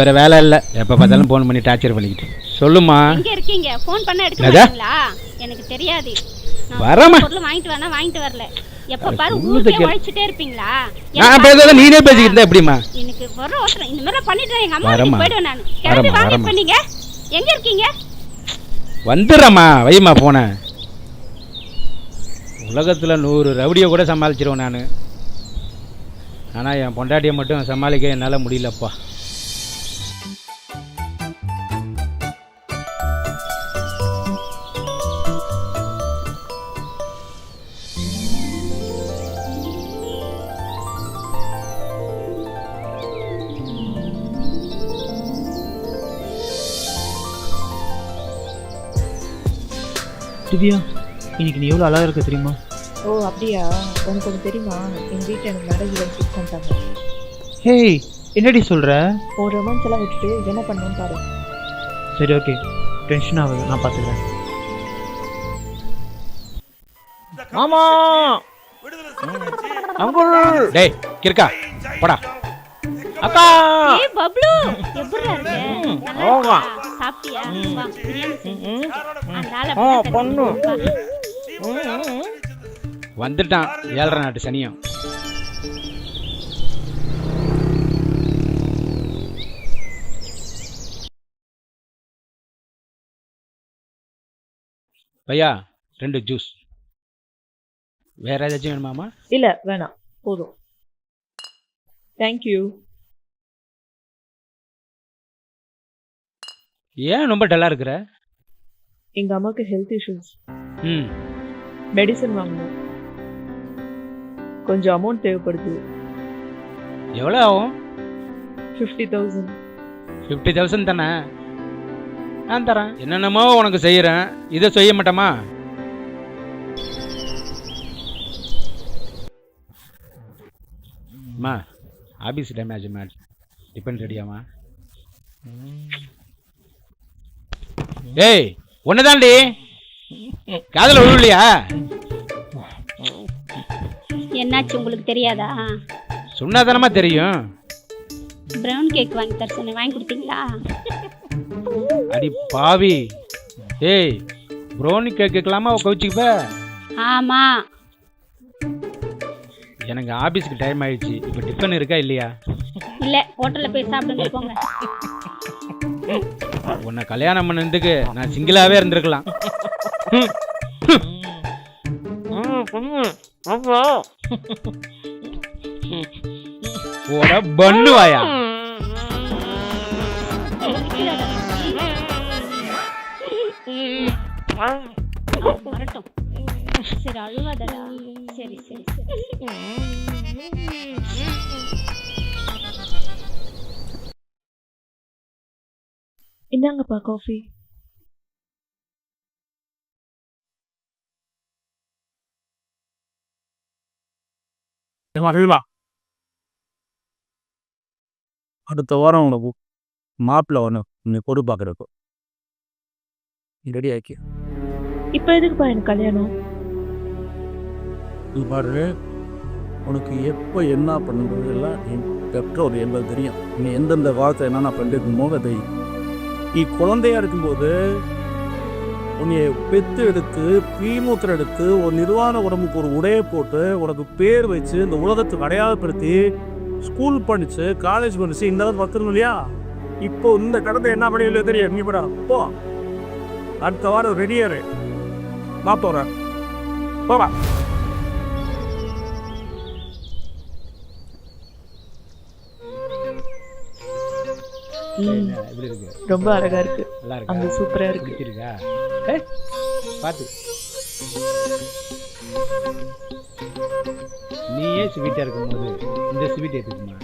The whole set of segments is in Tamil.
வேற வேலை இல்ல, எப்ப பார்த்தாலும் போன் பண்ணி டார்ச்சர் பண்ணிக்கிட்டு. சொல்லுமா. எங்க இருக்கீங்க? ஃபோன் பண்ண எடுக்க மாட்டீங்களா? எனக்கு தெரியாது. வரமா பொருள் வாங்கிட்டு வரல. எப்ப பாரு ஊருக்கே உழைச்சிட்டே இருப்பீங்களா? நான் பேசாத நீனே பேசிக்கிட்டு இருந்தா எப்படிமா? எனக்கு வர ஓட்டற இந்த மாதிரி பண்ணிட்டேன். எங்க அம்மா வீட்டுக்கு போய்டுவேன் நான். கிளம்பி வாங்க பண்ணீங்க. எங்க இருக்கீங்க? வந்துறமா, வைமா போன. உலகத்துல 100 ரவுடியை கூட சமாளிச்சிருவேன் நான். ஆனா என் பொண்டாட்டியை மட்டும் சமாளிக்க என்னால முடியலப்பா. திவ்யா, இன்னைக்கு நீ எவ்வளோ அழகாக இருக்க தெரியுமா? ஓ அப்படியா? உனக்கு ஒன்று தெரியுமா? எங்கள் வீட்டில் எனக்கு மேரேஜ் ஃபிக்ஸ் பண்ணிட்டாங்க. ஹேய், என்னடி சொல்கிற? ஒரு ரொமான்ஸ் எல்லாம் விட்டுட்டு என்ன பண்ணணும்னு பாரு. சரி ஓகே, டென்ஷன் ஆகுது, நான் பார்த்துக்கிறேன். ஆமா அங்குள். டேய் கிறுக்கா போடா. அக்கா ஏய் பப்ளு, எப்படிடா இருக்க? நல்லா சாப்பிட்டியா? வா பிரியாணி செஞ்சு. பொண்ணு வந்துட்டான் 7.5 நாட்டு சனியம். பையா 2 ஜூஸ். வேற ஏதாச்சும் வேணுமாமா? இல்லை வேணாம், போதும். தேங்க்யூ. ஏன் ரொம்ப டல்லா இருக்கிற? எங்கள் அம்மாவுக்கு ஹெல்த் இஷ்யூஸ். ம், மெடிசன் வாங்கணும், கொஞ்சம் அமௌண்ட் தேவைப்படுது. எவ்வளோ ஆகும்? 50,000. 50,000 தானே? நான் தரேன். என்னென்னமோ உனக்கு செய்கிறேன், இதை செய்ய மாட்டோமா? அம்மா ஆபீஸ் டேமேஜ் மேட்ச் டிபெண்ட் ரெடியாமா? ஏய் ஒண்ணுதான்டி, காதல விழுலையா? என்னாச்சு உங்களுக்கு தெரியாதா? சொன்னாதானமா தெரியும். பிரவுன் கேக் வாங்கி தர சொன்னேன், வாங்கி கொடுத்தீங்களா? அடி பாவி. ஏய் ப்ரௌனி கேக் கேட்கலாமா கவுச்சிக்குப்ப? ஆமா. எனக்கு ஆபீஸ்க்கு டைம் ஆயிடுச்சு. இப்போ டிஃபன் இருக்கா இல்லையா? இல்ல, ஹோட்டல்ல போய் சாப்பிடுங்க போங்க. உன்னை கல்யாணம் பண்ணதுக்கு நான் சிங்கிளாவே இருந்திருக்கலாம். ஓட பண்ணுவாயா? வரட்டும். சரி அழுவாதடா. சரி சரி சரி. இந்தாங்கப்பா காஃபி. அடுத்த வாரம் உனக்கு மாப்பிள்ள ஒன்று நீ பொறு பார்க்குறக்கும் ரெடி ஆக்கி. இப்போ எதுக்குப்பா எனக்கு கல்யாணம்? நீ பாரு, உனக்கு எப்போ என்ன பண்ணுறது எல்லாம் நீ பெற்றோர் என்பது தெரியும். நீ எந்தெந்த வார்த்தை என்னென்ன பண்ணிருக்குமோ அதை நீ குழந்தையா இருக்கும்போது உன்னைய பெத்து எடுத்து பீமூத்திரம் எடுத்து ஒரு நிர்வாண உடம்புக்கு ஒரு உடையை போட்டு உனக்கு பேர் வச்சு இந்த உலகத்துக்கு அடையாளப்படுத்தி ஸ்கூல் படிச்சு காலேஜ் படிச்சு இந்த அளவுக்கு வந்துடணும் இல்லையா? இப்போ இந்த கடத்தை என்ன பண்ணி தெரியும். நீ படா போ, அடுத்த வாரம் ரெடியாரு நான் போறேன். போவா. ரொம்ப அழகா இருக்கு. நல்லா இருக்கு. அங்க சூப்பரா இருக்கு. இருக்கா? பாத்து நீயே ஸ்வீட்டா இருக்கும்போது இந்த ஸ்வீட் எடுத்துக்குமா?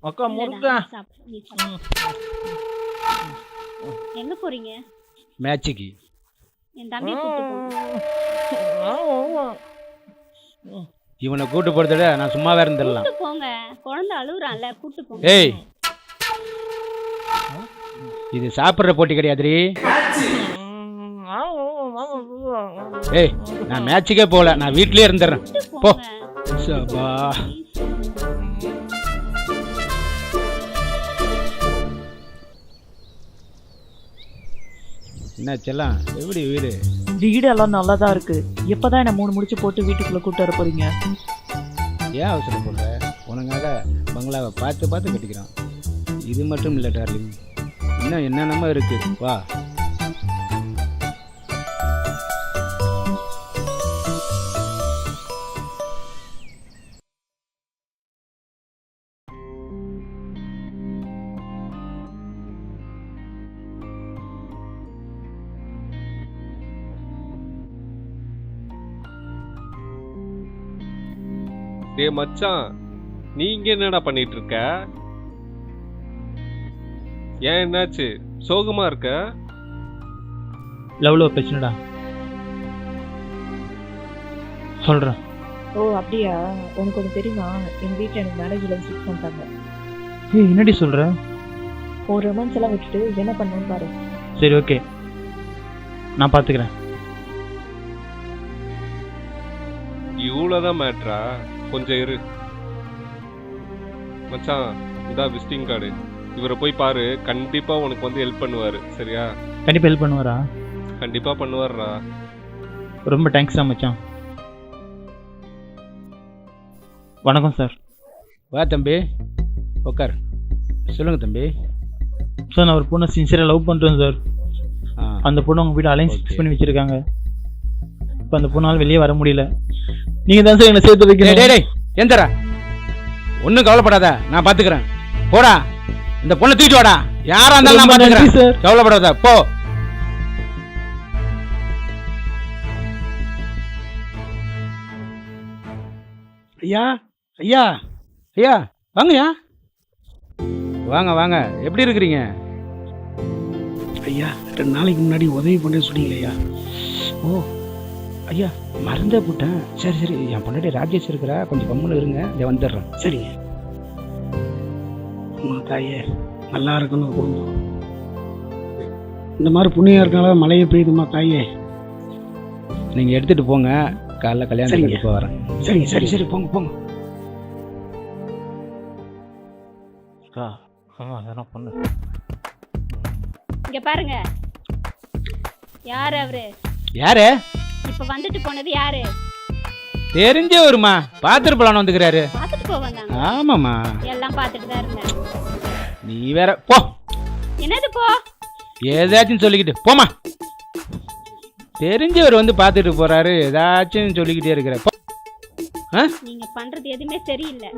அக்கா முருங்க. எங்க போறீங்க? மேட்சுக்கு. என் தம்பி கூப்பிட்டு இவனை கூட்டு போறத நான் சும்மாவே இருந்துடலாம். கூட்டு போங்க, குழந்தை அழுகுறான்ல, கூட்டு போங்க. ஏய், இது சாப்பிட்ற போட்டி கிடையாதுரி. ஏய், நான் மேட்சுக்கே போகல, நான் வீட்லயே இருந்துடுறேன். போ. சபா. என்ன செல்லாம், எப்படி வீடு? வீடு எல்லாம் நல்லா தான் இருக்கு. எப்பதான் என்ன 3 முடிச்சு போட்டு வீட்டுக்குள்ள கூட்டு வர போறீங்க? ஏன் அவசரம் போடுற? உனக்காக பங்களாவை பார்த்து பார்த்து கட்டிக்கிறான். இது மட்டும் இல்லை டார்லிங், இன்னும் என்னென்னமோ இருக்கு. வா. டேய் மச்சான், நீங்க என்னடா பண்ணிட்டு இருக்க? ஏன் என்னாச்சு, சோகமா இருக்க? லவ்ல ஒரு பிரச்சனைடா, சொல்றேன். ஓ அப்படியா? உனக்கு ஒன்று தெரியுமா, எங்கள் வீட்டில் எனக்கு மேரேஜ் லைஃப் ஃபிக்ஸ் பண்ணிட்டாங்க. ஏய், என்னடி சொல்ற? ஒரு ரொமான்ஸ் எல்லாம் விட்டுட்டு என்ன பண்ணணும்னு பாரு. சரி, ஓகே, நான் பாத்துக்கிறேன். இவ்வளோதான் மேட்ரா? கொஞ்சம் இரு மச்சான், இதா விசிட்டிங் கார்டு. இவரை போய் பாரு, கண்டிப்பா உனக்கு வந்து ஹெல்ப் பண்ணுவாரு. சரியா? கண்டிப்பா ஹெல்ப் பண்ணுவாரா? கண்டிப்பா பண்ணுவாருடா. ரொம்ப தேங்க்ஸ் மச்சான். வணக்கம் சார். வா தம்பி, உட்கார். சொல்லுங்க தம்பி. சார், நான் ஒரு பொண்ணை சின்சியராக லவ் பண்ணுறேன் சார். அந்த பொண்ணு உங்கள் வீடு அலைன்ஸ் ஃபிக்ஸ் பண்ணி வச்சுருக்காங்க. இப்போ அந்த பொண்ணால் வெளியே வர முடியல. நீங்கள் தான் சார் என்னை சேர்த்து வைக்கிறேன். டேய் எந்தரா, ஒன்றும் கவலைப்படாத, நான் பார்த்துக்கிறேன். போடா, இந்த பொண்ணை தூக்கிட்டு வாடா. யாரா இருந்தாலும் நான் பார்த்துக்கிறேன் சார், கவலைப்படாத. போ. ஐயா ஐயா ஐயா, வாங்கய்யா. வாங்க வாங்க, எப்படி இருக்கிறீங்க? ஐயா, 2 நாளைக்கு முன்னாடி உதவி பண்ண சொன்னீங்களே ஐயா. ஓ ஐயா, மறந்தே போட்டேன். சரி சரி, என் பொண்டாட்டி ராஜேஷ் இருக்கிறா, கொஞ்சம் கம்முன்னு இருங்க, இதை வந்துடுறேன். சரிங்க. அம்மா தாயே, நல்லா இருக்கணும் குடும்பம். இந்த மாதிரி புண்ணியம் இருக்கனால மழையை பெய்யுதுமா தாயே. நீங்கள் எடுத்துகிட்டு போங்க, காலைல கல்யாணத்துக்கு இப்போ வரேன். சரிங்க, சரி சரி, போங்க போங்க. அதெல்லாம் பண்ணு. இங்க பாருங்க, யாரு அவரு? யாரு? இப்ப வந்துட்டு போனது யாரு? தெரிஞ்ச ஒருமா, பார்த்துட்டு போலான்னு வந்துக்கிறாரு. பாத்துட்டு போக வந்தாங்க. ஆமாம்மா, எல்லாம் பாத்துட்டு தான் இருந்தேன். நீ வேற போ. என்னது போ? ஏதாச்சும் சொல்லிக்கிட்டு போமா. தெரிஞ்சவர் வந்து பார்த்துட்டு போறாரு, ஏதாச்சும் சொல்லிக்கிட்டே இருக்கிற. நீங்க பண்றது எதுவுமே சரியில்லை.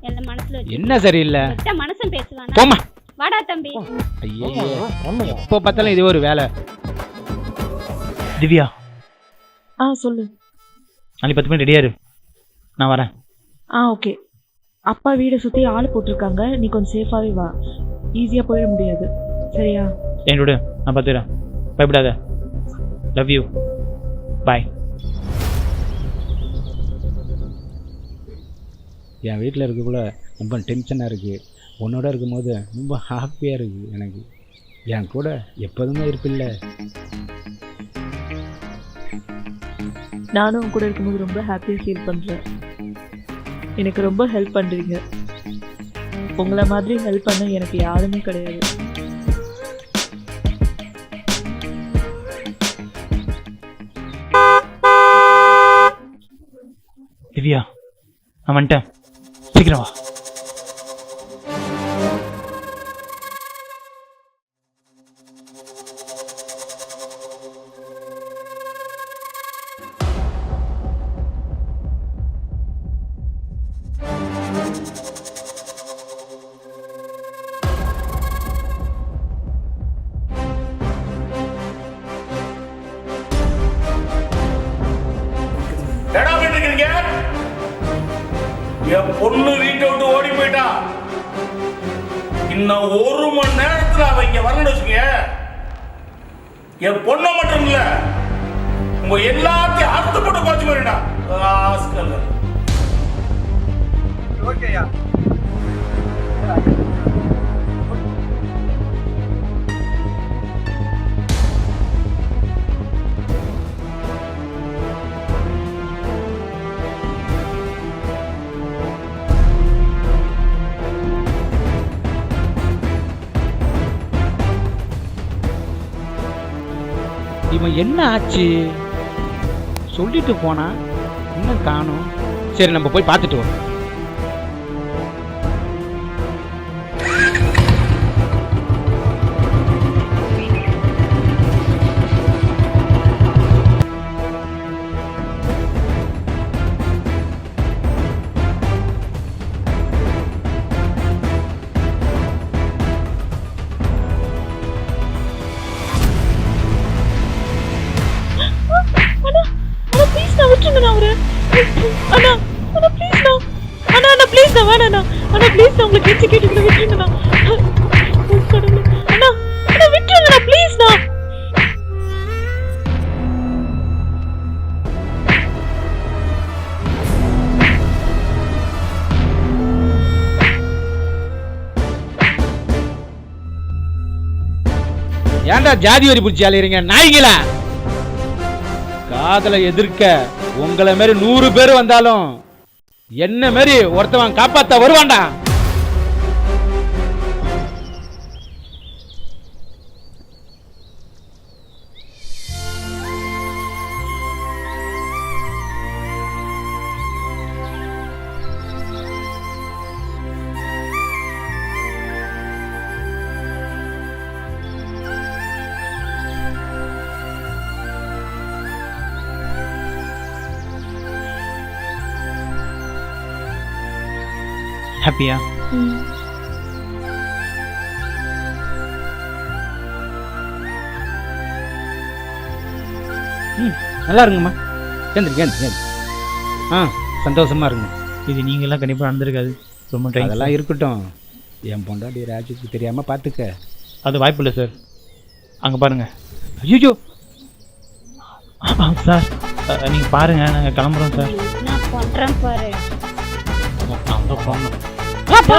எல்லாம் மனசுல என்ன சரியில்லை? மனசும் பேசுவானா? போமா. வாடா தம்பி. ஐயோ, எப்போ பார்த்தாலும் இது ஒரு வேலை. திவ்யா, சொல்லு. நாளைக்கு 10 மணி ரெடியா இரு, நான் வரேன். ஓகே. அப்பா வீடை சுற்றி ஆள் போட்டிருக்காங்க, நீ கொஞ்சம் சேஃபாகவே வா. ஈஸியாக போயிட முடியாது, சரியா? என்னோட நான் பார்த்துக்கிறேன், பயப்படாத. லவ் யூ, பாய். என் வீட்டில் இருக்கக்குள்ள ரொம்ப டென்ஷனாக இருக்குது. உன்னோட இருக்கும்போது ரொம்ப ஹாப்பியாக இருக்குது. எனக்கு என் கூட எப்போதுமே இருப்பில்ல. நானும் உன் கூட இருக்கும்போது ரொம்ப ஹாப்பியாக ஃபீல் பண்ணுறேன். எனக்கு ரொம்ப ஹெல்ப் பண்ணுறீங்க. உங்களை மாதிரி ஹெல்ப் பண்ண எனக்கு யாருமே கிடையாது. திவ்யா, நான் வந்துட்டேன், சீக்கிரம் வா. என் பொண்ணு வீட்டை விட்டு ஓடி போயிட்டா. இன்னும் 1 மணி நேரத்துல அவ இங்க வரணும்னு வச்சுக்க. என் பொண்ணை மட்டும் இல்ல, உங்க எல்லாத்தையும் அறுத்து போட்டு குறைச்சு போயிட்டா. இவன் என்ன ஆச்சு சொல்லிட்டு போனா இன்னும் காணோம். சரி நம்ம போய் பார்த்துட்டு வரோம். ப்ளீஸ் நான் விட்டுருங்க அவரு. அண்ணா அண்ணா ப்ளீஸ் நான் அண்ணா அண்ணா ப்ளீஸ் நான் வேணாண்ணா. அண்ணா ப்ளீஸ் நான் உங்களுக்கு கெஞ்சி கேட்டுக்கிறேன், விட்டுருங்கண்ணா. கடவுளே அண்ணா அண்ணா விட்டுருங்கண்ணா ப்ளீஸ் நான். ஏன்டா ஜாதி வரி பிடிச்சி அலையறீங்க நாய்களா? காதலை எதிர்க்க உங்களை மாரி 100 பேர் வந்தாலும் என்ன மாரி ஒருத்தவன் காப்பாத்த வருவான்டா. ஹாப்பியா? நல்லா இருங்கம்மா. ஏந்திரி. சந்தோஷமா இருங்க. இது நீங்களாம் கண்டிப்பாக நடந்திருக்காது. ரொம்ப டைம். அதெல்லாம் இருக்கட்டும். என் பொண்டாட்டி ராஜுக்கு தெரியாம பார்த்துக்க. அது வாய்ப்பு இல்லை சார். அங்கே பாருங்க. ஐயோ சார் நீங்கள் பாருங்க, நாங்கள் கிளம்புறோம் சார். நான் பண்றேன் பாரு. அங்கே போங்க. ஓ